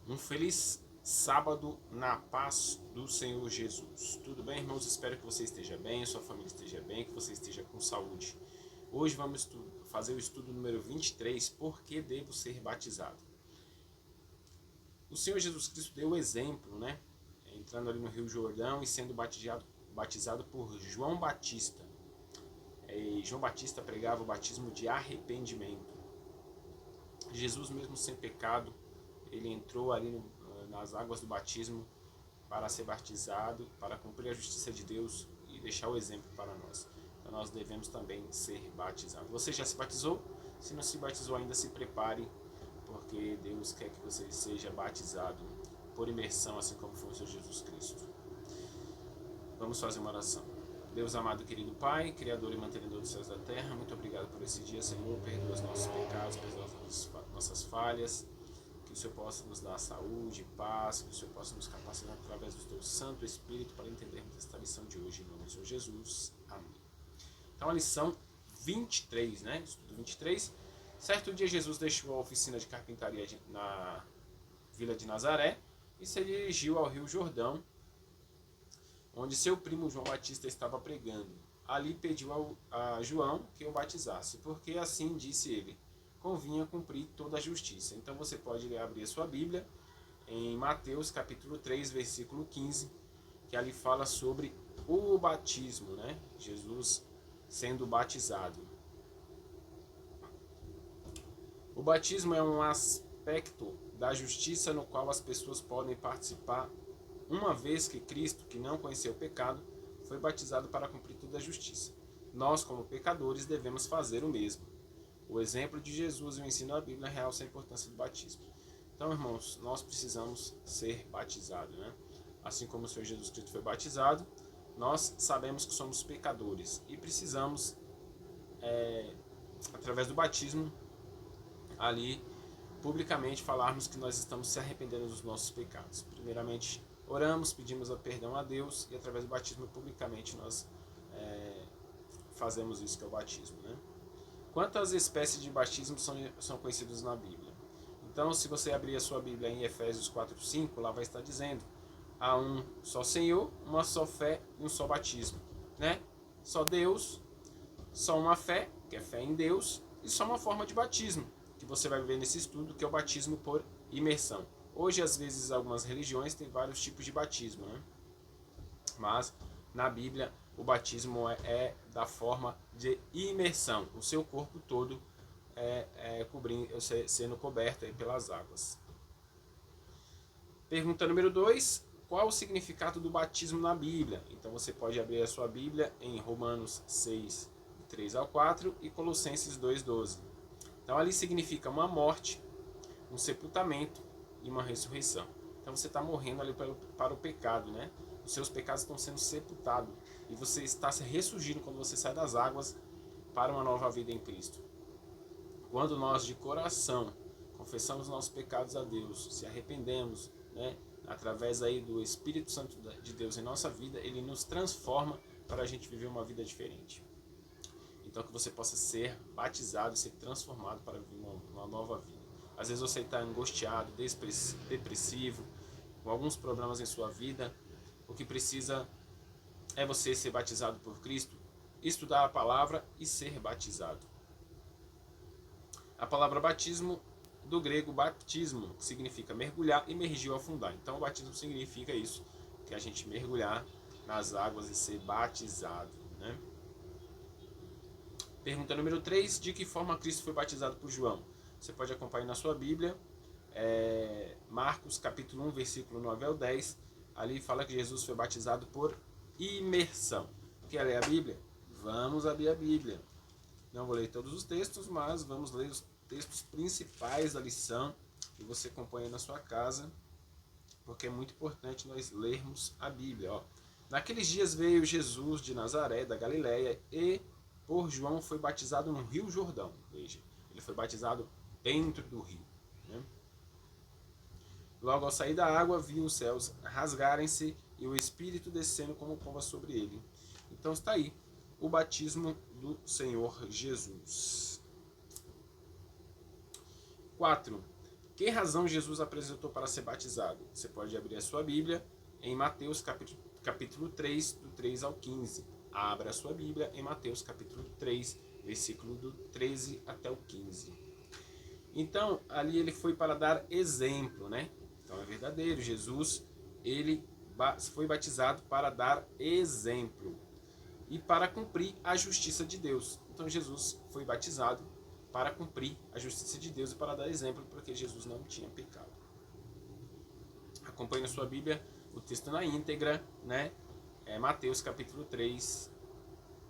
Um feliz sábado na paz do Senhor Jesus. Tudo bem, irmãos? Espero que você esteja bem, sua família esteja bem, que você esteja com saúde. Hoje vamos fazer o estudo número 23, Por que devo ser batizado? O Senhor Jesus Cristo deu o exemplo, né? Entrando ali no Rio Jordão e sendo batizado por João Batista. E João Batista pregava o batismo de arrependimento. Jesus, mesmo sem pecado, ele entrou ali nas águas do batismo para ser batizado, para cumprir a justiça de Deus e deixar o exemplo para nós. Então nós devemos também ser batizados. Você já se batizou? Se não se batizou ainda, se prepare, porque Deus quer que você seja batizado por imersão, assim como foi o Senhor Jesus Cristo. Vamos fazer uma oração. Deus amado, querido Pai, Criador e mantenedor dos céus e da terra, muito obrigado por esse dia, Senhor. Perdoa os nossos pecados, perdoa as nossas falhas. Que o Senhor possa nos dar saúde, paz, que o Senhor possa nos capacitar através do Teu Santo Espírito para entendermos esta lição de hoje, em nome do Senhor Jesus. Amém. Então a lição 23, né? Estudo 23. Certo dia Jesus deixou a oficina de carpintaria na vila de Nazaré e se dirigiu ao Rio Jordão, onde seu primo João Batista estava pregando. Ali pediu a João que o batizasse, porque assim disse ele: convinha cumprir toda a justiça. Então você pode abrir a sua Bíblia em Mateus capítulo 3, versículo 15, que ali fala sobre o batismo, né? Jesus sendo batizado. O batismo é um aspecto da justiça no qual as pessoas podem participar, uma vez que Cristo, que não conheceu o pecado, foi batizado para cumprir toda a justiça. Nós, como pecadores, devemos fazer o mesmo. O exemplo de Jesus e o ensino da Bíblia realçam a importância do batismo. Então, irmãos, nós precisamos ser batizados, né? Assim como o Senhor Jesus Cristo foi batizado, nós sabemos que somos pecadores e precisamos, através do batismo, ali, publicamente falarmos que nós estamos se arrependendo dos nossos pecados. Primeiramente, oramos, pedimos perdão a Deus e através do batismo, publicamente, nós fazemos isso que é o batismo, né? Quantas espécies de batismo são conhecidas na Bíblia? Então, se você abrir a sua Bíblia em Efésios 4:5, lá vai estar dizendo: há um só Senhor, uma só fé e um só batismo, né? Só Deus, só uma fé, que é fé em Deus, e só uma forma de batismo, que você vai ver nesse estudo, que é o batismo por imersão. Hoje, às vezes, algumas religiões têm vários tipos de batismo, né? Mas na Bíblia o batismo é da forma de imersão, o seu corpo todo sendo coberto pelas águas. Pergunta número 2: qual o significado do batismo na Bíblia? Então você pode abrir a sua Bíblia em Romanos 6, 3 ao 4 e Colossenses 2:12. Então ali significa uma morte, um sepultamento e uma ressurreição. Então você está morrendo ali para o pecado, né? Os seus pecados estão sendo sepultados e você está se ressurgindo quando você sai das águas para uma nova vida em Cristo. Quando nós de coração confessamos nossos pecados a Deus, se arrependemos, né, através aí do Espírito Santo de Deus em nossa vida, ele nos transforma para a gente viver uma vida diferente. Então que você possa ser batizado, ser transformado para viver uma nova vida. Às vezes você está angustiado, depressivo, com alguns problemas em sua vida. O que precisa é você ser batizado por Cristo, estudar a palavra e ser batizado. A palavra batismo, do grego baptismo, que significa mergulhar, imergir ou afundar. Então o batismo significa isso, que a gente mergulhar nas águas e ser batizado, né? Pergunta número 3: de que forma Cristo foi batizado por João? Você pode acompanhar na sua Bíblia, Marcos capítulo 1, versículo 9 ao 10. Ali fala que Jesus foi batizado por imersão. Quer ler a Bíblia? Vamos abrir a Bíblia. Não vou ler todos os textos, mas vamos ler os textos principais da lição que você acompanha na sua casa, porque é muito importante nós lermos a Bíblia. Ó. Naqueles dias veio Jesus de Nazaré, da Galiléia, e por João foi batizado no Rio Jordão. Veja, ele foi batizado dentro do rio, né? Logo ao sair da água, viu os céus rasgarem-se e o Espírito descendo como pomba sobre ele. Então está aí o batismo do Senhor Jesus. 4. que razão Jesus apresentou para ser batizado? Você pode abrir a sua Bíblia em Mateus capítulo 3, do 3 ao 15. Abra a sua Bíblia em Mateus capítulo 3, versículo do 13 até o 15. Então, ali ele foi para dar exemplo, né? Então é verdadeiro, Jesus, ele foi batizado para dar exemplo e para cumprir a justiça de Deus. Então Jesus foi batizado para cumprir a justiça de Deus e para dar exemplo, porque Jesus não tinha pecado. Acompanhe na sua Bíblia o texto na íntegra, né? É Mateus capítulo 3,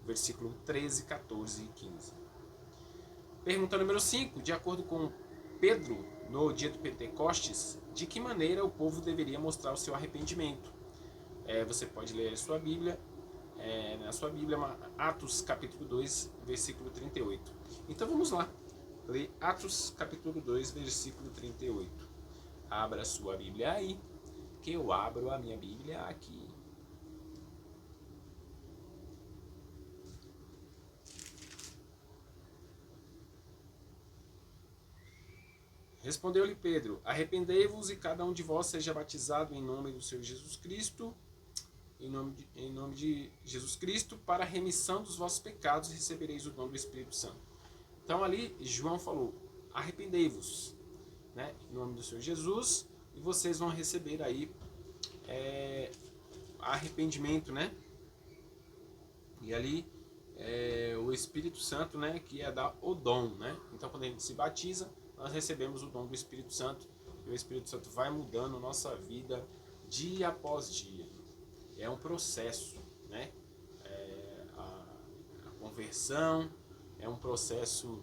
versículo 13, 14 e 15. Pergunta número 5. De acordo com Pedro, no dia do Pentecostes, de que maneira o povo deveria mostrar o seu arrependimento? Você pode ler a sua Bíblia, na sua Bíblia, Atos capítulo 2, versículo 38. Então vamos lá, ler Atos capítulo 2, versículo 38. Abra a sua Bíblia aí, que eu abro a minha Bíblia aqui. Respondeu-lhe Pedro: arrependei-vos e cada um de vós seja batizado em nome do Senhor Jesus Cristo, em nome de Jesus Cristo, para a remissão dos vossos pecados, e recebereis o dom do Espírito Santo. Então ali João falou: arrependei-vos, né, em nome do Senhor Jesus, e vocês vão receber aí arrependimento, né? E ali o Espírito Santo, né, que é dar o dom, né? Então quando a gente se batiza, nós recebemos o dom do Espírito Santo, e o Espírito Santo vai mudando nossa vida dia após dia. É um processo, né? A conversão é um processo,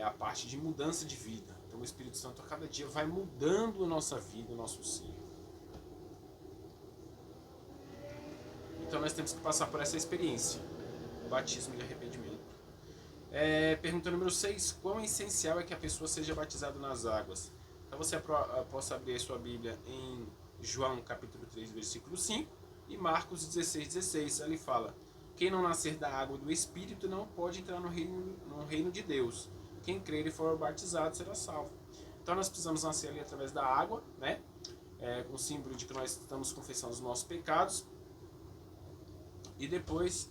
a parte de mudança de vida. Então o Espírito Santo a cada dia vai mudando a nossa vida, o nosso ser. Então nós temos que passar por essa experiência, o batismo de arrependimento. Pergunta número 6. Quão essencial é que a pessoa seja batizada nas águas? Então você possa abrir a sua Bíblia em João capítulo 3, versículo 5 e Marcos 16, 16. Ali fala: quem não nascer da água do Espírito não pode entrar no reino de Deus. Quem crer e for batizado será salvo. Então nós precisamos nascer ali através da água, né? Com o símbolo de que nós estamos confessando os nossos pecados. E depois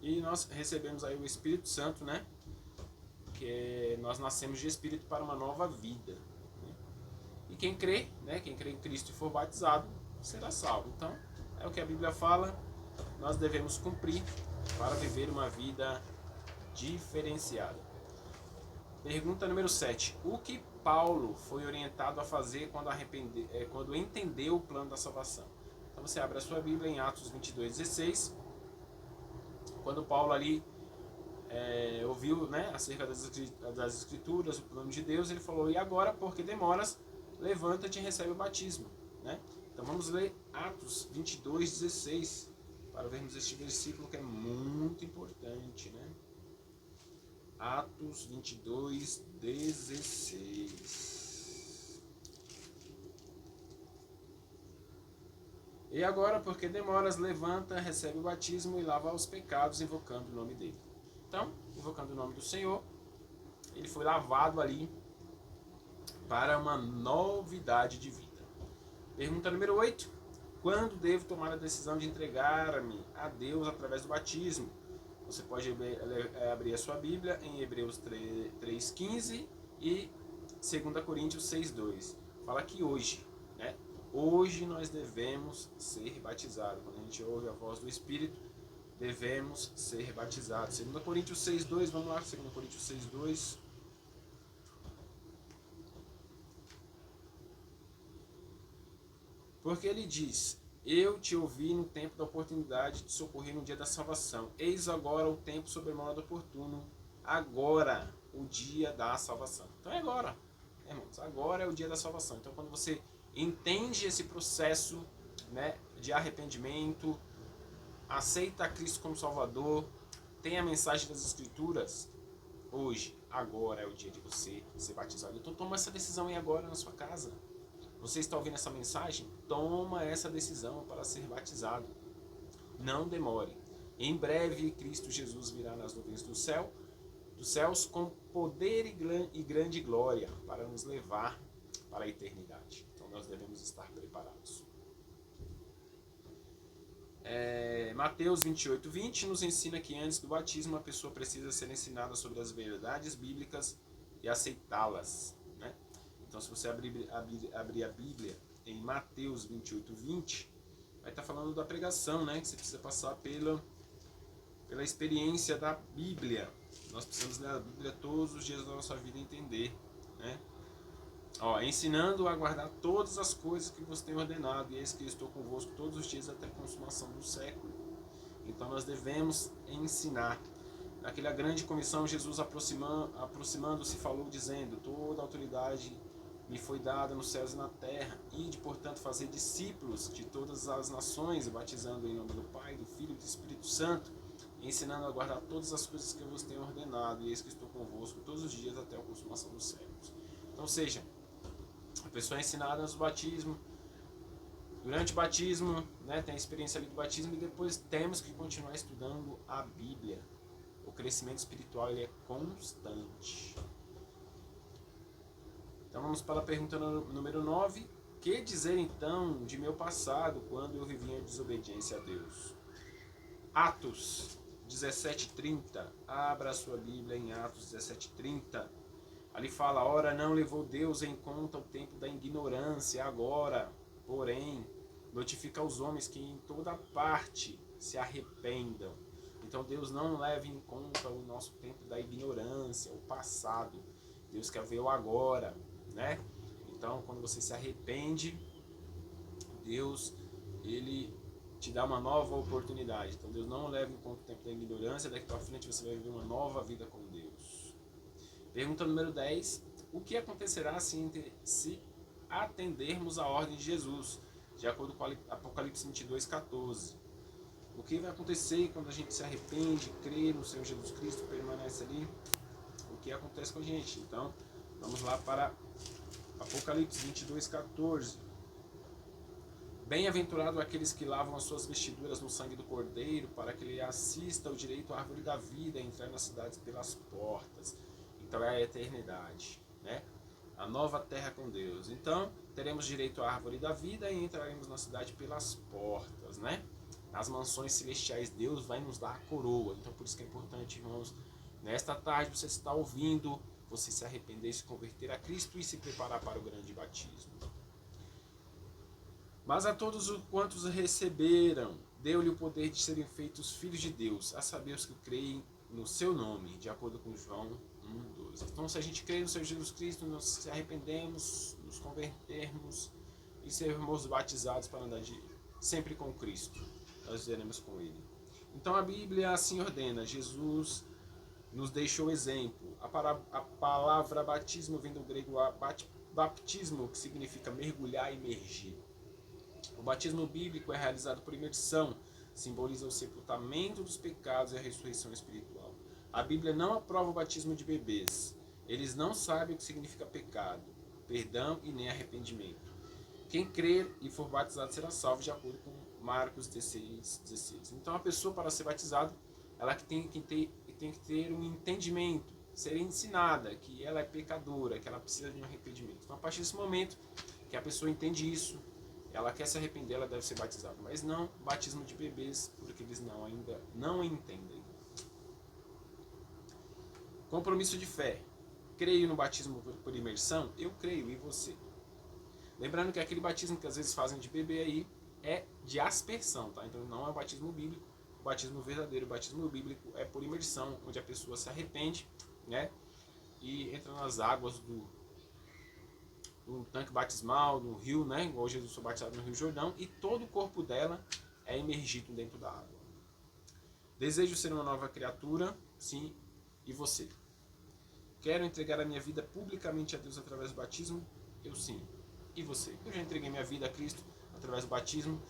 e nós recebemos aí o Espírito Santo, né? Que nós nascemos de Espírito para uma nova vida, né? E quem crê, né? Quem crê em Cristo e for batizado será salvo. Então é o que a Bíblia fala. Nós devemos cumprir para viver uma vida diferenciada. Pergunta número 7. O que Paulo foi orientado a fazer quando entendeu o plano da salvação? Então você abre a sua Bíblia em Atos 22, 16. Quando Paulo ali ouviu, né, acerca das Escrituras, o plano de Deus, ele falou: e agora, porque demoras, levanta-te e recebe o batismo, né? Então vamos ler Atos 22, 16, para vermos este versículo que é muito importante, né? Atos 22, 16. E agora, porque demoras, levanta, recebe o batismo e lava os pecados, invocando o nome dele. Então, invocando o nome do Senhor, ele foi lavado ali para uma novidade de vida. Pergunta número 8. Quando devo tomar a decisão de entregar-me a Deus através do batismo? Você pode abrir a sua Bíblia em Hebreus 3,15 e 2 Coríntios 6,2. Fala que hoje, né? Hoje nós devemos ser batizados. Quando a gente ouve a voz do Espírito, devemos ser batizados. 2 Coríntios 6,2, vamos lá, 2 Coríntios 6,2. Porque ele diz: eu te ouvi no tempo da oportunidade de socorrer no dia da salvação. Eis agora o tempo sobremodo oportuno. Agora, o dia da salvação. Então é agora, irmãos. Agora é o dia da salvação. Então quando você entende esse processo, né, de arrependimento, aceita Cristo como Salvador, tem a mensagem das Escrituras, hoje, agora é o dia de você ser batizado. Então toma essa decisão aí agora na sua casa. Você está ouvindo essa mensagem? Toma essa decisão para ser batizado. Não demore. Em breve, Cristo Jesus virá nas nuvens dos céus com poder e grande glória para nos levar para a eternidade. Então nós devemos estar preparados. Mateus 28:20 nos ensina que antes do batismo a pessoa precisa ser ensinada sobre as verdades bíblicas e aceitá-las, né? Então, se você abrir a Bíblia em Mateus 28:20, vai estar falando da pregação, né? Que você precisa passar pela experiência da Bíblia. Nós precisamos ler a Bíblia todos os dias da nossa vida e entender, né? Ensinando a guardar todas as coisas que você tem ordenado, e eis que eu estou convosco todos os dias até a consumação do século. Então nós devemos ensinar. Naquela grande comissão, Jesus aproximando-se falou, dizendo: toda a autoridade me foi dada nos céus e na terra. Ide, portanto, fazer discípulos de todas as nações, batizando em nome do Pai, do Filho e do Espírito Santo, ensinando a guardar todas as coisas que eu vos tenho ordenado, e eis que estou convosco todos os dias até a consumação dos séculos. Então, ou seja, a pessoa é ensinada no batismo, durante o batismo, né, tem a experiência ali do batismo, e depois temos que continuar estudando a Bíblia. O crescimento espiritual ele é constante. Então vamos para a pergunta número 9. Que dizer então de meu passado, quando eu vivia em desobediência a Deus? Atos 17:30. Abra a sua Bíblia em Atos 17:30. Ali fala: ora, não levou Deus em conta o tempo da ignorância, agora, porém, notifica aos homens que em toda parte se arrependam. Então Deus não leva em conta o nosso tempo da ignorância, o passado. Deus quer ver o agora, né? Então, quando você se arrepende, Deus, ele te dá uma nova oportunidade. Então Deus não leva em conta o tempo da ignorância, daqui para frente você vai viver uma nova vida com Deus. Pergunta número 10. O que acontecerá se atendermos a ordem de Jesus? De acordo com Apocalipse 22:14. O que vai acontecer quando a gente se arrepende, crê no Senhor Jesus Cristo, permanece ali? O que acontece com a gente? Então, vamos lá para Apocalipse 22:14. Bem-aventurado aqueles que lavam as suas vestiduras no sangue do Cordeiro, para que ele assista o direito à árvore da vida e entrar nas cidades pelas portas. Então é a eternidade, né? A nova terra com Deus. Então teremos direito à árvore da vida e entraremos na cidade pelas portas, né? Nas mansões celestiais Deus vai nos dar a coroa. Então por isso que é importante, irmãos, nesta tarde você está ouvindo, você se arrepender, se converter a Cristo e se preparar para o grande batismo. Mas a todos quantos receberam, deu-lhe o poder de serem feitos filhos de Deus, a saber os que creem no seu nome, de acordo com João 1:12. Então, se a gente crê no Senhor Jesus Cristo, nós se arrependemos, nos convertermos e sermos batizados para andar sempre com Cristo, nós iremos com Ele. Então, a Bíblia assim ordena. Jesus nos deixou exemplo. A palavra batismo vem do grego baptismo, que significa mergulhar, imergir. O batismo bíblico é realizado por imersão, simboliza o sepultamento dos pecados e a ressurreição espiritual. A Bíblia não aprova o batismo de bebês. Eles não sabem o que significa pecado, perdão e nem arrependimento. Quem crer e for batizado será salvo, de acordo com Marcos 16:16. Então a pessoa, para ser batizada, ela tem que ter um entendimento, ser ensinada que ela é pecadora, que ela precisa de um arrependimento. Então a partir desse momento que a pessoa entende isso, ela quer se arrepender, ela deve ser batizada. Mas não batismo de bebês, porque eles ainda não entendem. Compromisso de fé. Creio no batismo por imersão? Eu creio, e você? Lembrando que aquele batismo que às vezes fazem de bebê aí é de aspersão, tá? Então não é o batismo bíblico. O batismo verdadeiro, o batismo bíblico é por imersão, onde a pessoa se arrepende, né? E entra nas águas do tanque batismal, no rio, né? Igual Jesus foi batizado no Rio Jordão, e todo o corpo dela é imergido dentro da água. Desejo ser uma nova criatura, sim, e você? Quero entregar a minha vida publicamente a Deus através do batismo? Eu sim. E você? Eu já entreguei minha vida a Cristo através do batismo.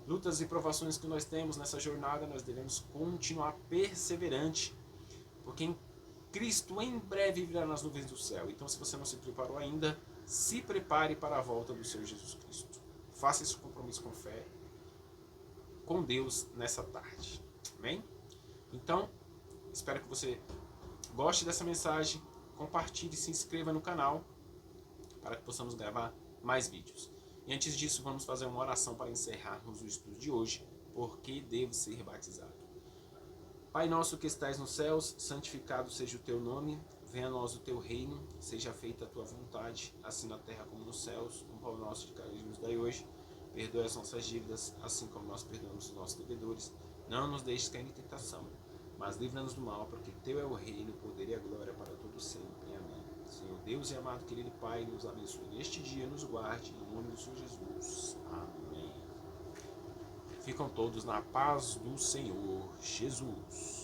Lutas e provações que nós temos nessa jornada, nós devemos continuar perseverante, porque em Cristo em breve virá nas nuvens do céu. Então, se você não se preparou ainda, se prepare para a volta do Senhor Jesus Cristo. Faça esse compromisso com fé, com Deus nessa tarde. Amém? Então, espero que você goste dessa mensagem, compartilhe e se inscreva no canal para que possamos gravar mais vídeos. E antes disso, vamos fazer uma oração para encerrarmos o estudo de hoje. Por que devo ser batizado? Pai nosso que estais nos céus, santificado seja o teu nome, venha a nós o teu reino, seja feita a tua vontade, assim na terra como nos céus. O pão nosso de cada dia nos dai hoje, perdoa as nossas dívidas, assim como nós perdoamos os nossos devedores. Não nos deixes cair em tentação, mas livra-nos do mal, porque teu é o reino, o poder e a glória para todo sempre. Amém. Senhor Deus e amado querido Pai, nos abençoe neste dia, nos guarde, em nome do Senhor Jesus. Amém. Ficam todos na paz do Senhor Jesus.